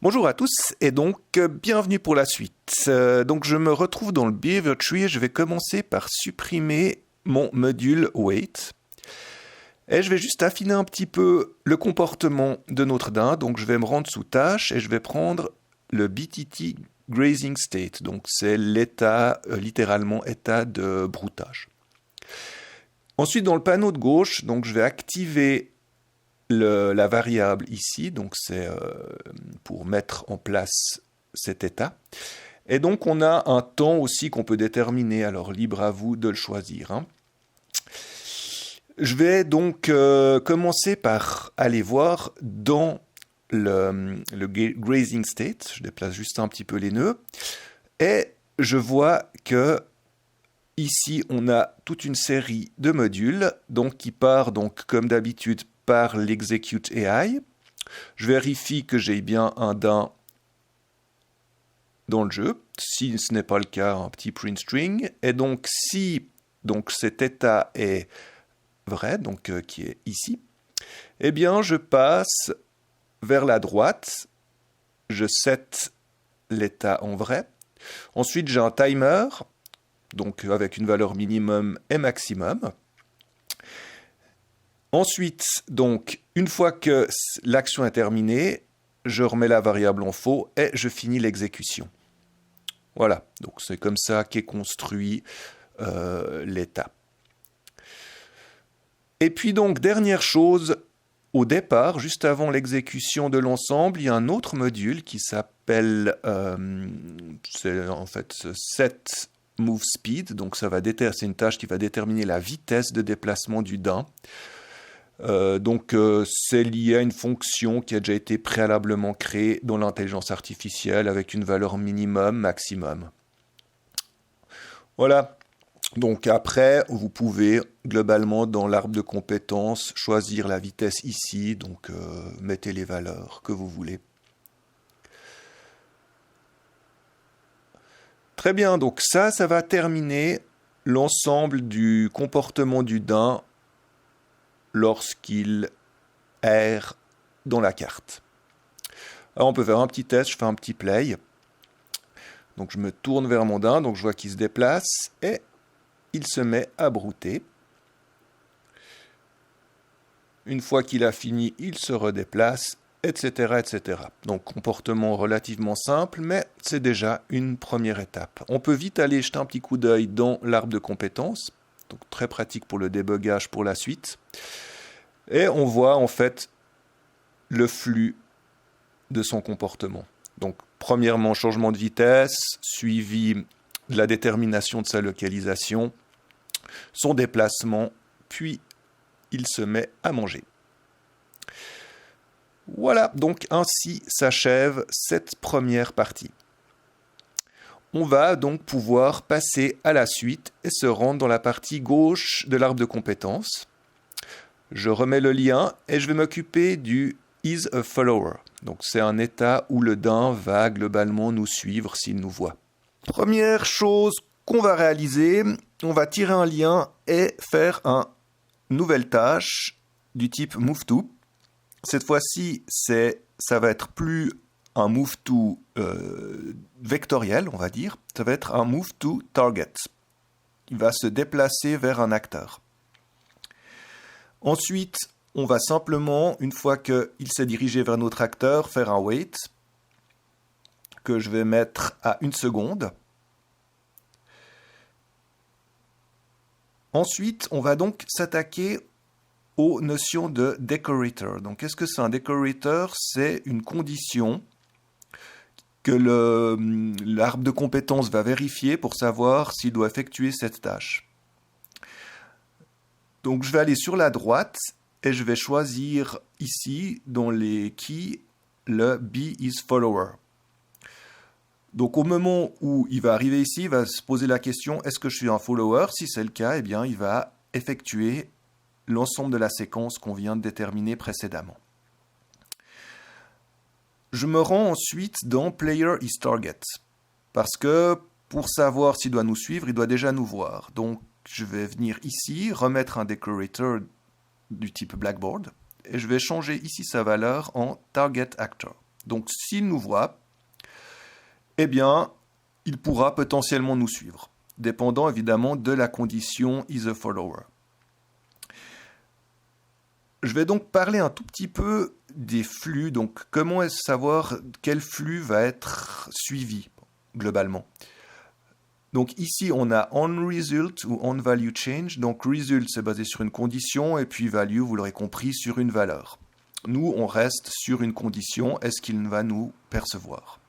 Bonjour à tous et donc bienvenue pour la suite. Donc je me retrouve dans le Behavior Tree et je vais commencer par supprimer mon module Weight. Et je vais juste affiner un petit peu le comportement de notre daim. Donc je vais me rendre sous tâche et je vais prendre le BTT Grazing State. Donc c'est l'état, littéralement état de broutage. Ensuite dans le panneau de gauche, donc je vais activer la variable ici, donc c'est pour mettre en place cet état. Et donc on a un temps aussi qu'on peut déterminer, alors libre à vous de le choisir. Je vais donc commencer par aller voir dans le grazing state, je déplace juste un petit peu les nœuds, et je vois que ici on a toute une série de modules, donc qui part donc comme d'habitude par l'execute AI. Je vérifie que j'ai bien un daim dans le jeu. Si ce n'est pas le cas, un petit print string. Et donc, si cet état est vrai, donc qui est ici, eh bien, je passe vers la droite. Je set l'état en vrai. Ensuite, j'ai un timer, donc avec une valeur minimum et maximum. Ensuite, donc, une fois que l'action est terminée, je remets la variable en faux et je finis l'exécution. Voilà, donc c'est comme ça qu'est construit l'état. Et puis donc, dernière chose, au départ, juste avant l'exécution de l'ensemble, il y a un autre module qui s'appelle, c'est en fait set move speed, donc c'est une tâche qui va déterminer la vitesse de déplacement du daim. C'est lié à une fonction qui a déjà été préalablement créée dans l'intelligence artificielle avec une valeur minimum, maximum. Voilà. Donc après, vous pouvez globalement dans l'arbre de compétences choisir la vitesse ici. Donc mettez les valeurs que vous voulez. Très bien. Donc ça va terminer l'ensemble du comportement du daim lorsqu'il erre dans la carte. Alors on peut faire un petit test, je fais un petit play. Donc je me tourne vers mon daim, donc je vois qu'il se déplace et il se met à brouter. Une fois qu'il a fini, il se redéplace, etc., etc. Donc comportement relativement simple, mais c'est déjà une première étape. On peut vite aller jeter un petit coup d'œil dans l'arbre de compétences. Donc très pratique pour le débugage pour la suite. Et on voit en fait le flux de son comportement. Donc premièrement, changement de vitesse, suivi de la détermination de sa localisation, son déplacement, puis il se met à manger. Voilà, donc ainsi s'achève cette première partie. On va donc pouvoir passer à la suite et se rendre dans la partie gauche de l'arbre de compétences. Je remets le lien et je vais m'occuper du is a follower. Donc c'est un état où le daim va globalement nous suivre s'il nous voit. Première chose qu'on va réaliser, on va tirer un lien et faire une nouvelle tâche du type move to. Cette fois-ci, ça va être plus un move to vectoriel, on va dire. Ça va être un move to target. Il va se déplacer vers un acteur. Ensuite, on va simplement, une fois qu'il s'est dirigé vers notre acteur, faire un wait que je vais mettre à 1 seconde. Ensuite, on va donc s'attaquer aux notions de decorator. Donc, qu'est-ce que c'est un decorator? C'est une condition que l'arbre de compétences va vérifier pour savoir s'il doit effectuer cette tâche. Donc, je vais aller sur la droite et je vais choisir ici, dans les keys, le be is follower. Donc, au moment où il va arriver ici, il va se poser la question, est-ce que je suis un follower? Si c'est le cas, eh bien, il va effectuer l'ensemble de la séquence qu'on vient de déterminer précédemment. Je me rends ensuite dans Player is Target, parce que pour savoir s'il doit nous suivre, il doit déjà nous voir. Donc, je vais venir ici, remettre un decorator du type Blackboard, et je vais changer ici sa valeur en Target Actor. Donc s'il nous voit, eh bien, il pourra potentiellement nous suivre, dépendant évidemment de la condition is a follower. Je vais donc parler un tout petit peu des flux, donc comment est-ce savoir quel flux va être suivi globalement. Donc ici on a onResult ou onValueChange, donc result c'est basé sur une condition et puis value, vous l'aurez compris, sur une valeur. Nous on reste sur une condition, est-ce qu'il va nous percevoir?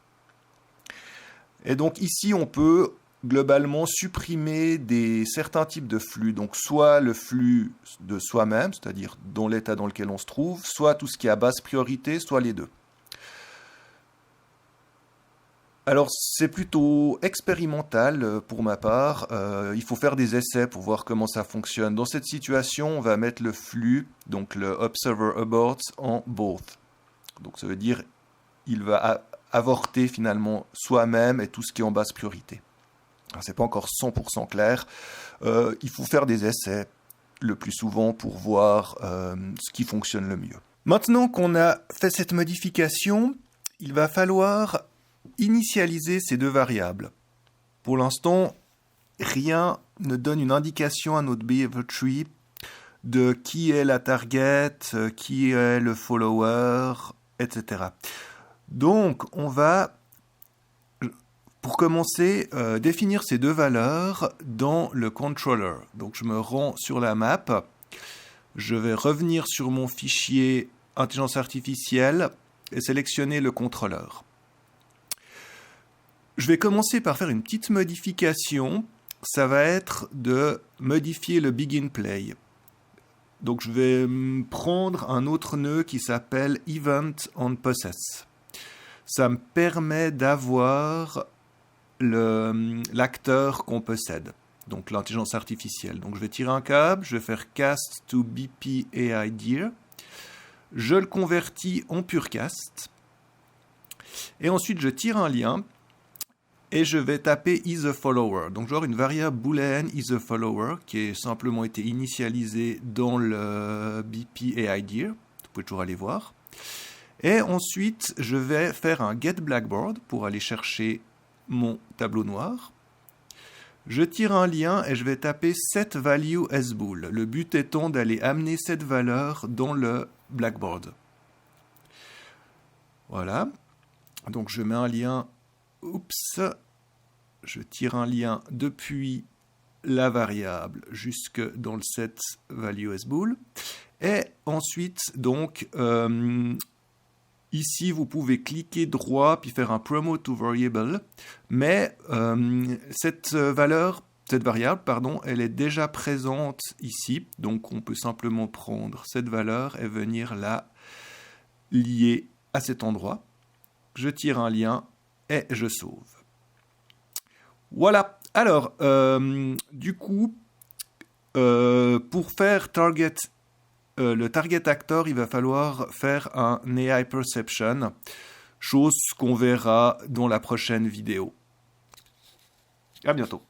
Et donc ici on peut globalement supprimer certains types de flux, donc soit le flux de soi-même, c'est-à-dire dans l'état dans lequel on se trouve, soit tout ce qui est à basse priorité, soit les deux. Alors c'est plutôt expérimental pour ma part, il faut faire des essais pour voir comment ça fonctionne. Dans cette situation, on va mettre le flux, donc le observer abort en both. Donc ça veut dire il va avorter finalement soi-même et tout ce qui est en basse priorité. Ce n'est pas encore 100% clair. Il faut faire des essais le plus souvent pour voir ce qui fonctionne le mieux. Maintenant qu'on a fait cette modification, il va falloir initialiser ces deux variables. Pour l'instant, rien ne donne une indication à notre behavior tree de qui est la target, qui est le follower, etc. Donc, on va pour commencer, définir ces deux valeurs dans le controller. Donc je me rends sur la map, je vais revenir sur mon fichier intelligence artificielle et sélectionner le contrôleur. Je vais commencer par faire une petite modification, ça va être de modifier le begin play. Donc je vais prendre un autre nœud qui s'appelle event on possess. Ça me permet d'avoir l'acteur qu'on possède, donc l'intelligence artificielle. Donc je vais tirer un câble, je vais faire cast to BP AI Deer, je le convertis en purcast, et ensuite je tire un lien, et je vais taper is a follower. Donc je vais avoir une variable boolean is a follower, qui a simplement été initialisée dans le BP AI Deer, vous pouvez toujours aller voir. Et ensuite, je vais faire un get blackboard pour aller chercher mon tableau noir. Je tire un lien et je vais taper setValue as bool. Le but étant d'aller amener cette valeur dans le blackboard. Voilà. Donc je mets un lien. Oups. Je tire un lien depuis la variable jusque dans le setValue as bool. Et ensuite, donc, ici, vous pouvez cliquer droit puis faire un promote to variable, mais cette variable, elle est déjà présente ici, donc on peut simplement prendre cette valeur et venir la lier à cet endroit. Je tire un lien et je sauve. Voilà. Alors, du coup, pour faire le target actor, il va falloir faire un AI perception, chose qu'on verra dans la prochaine vidéo. À bientôt.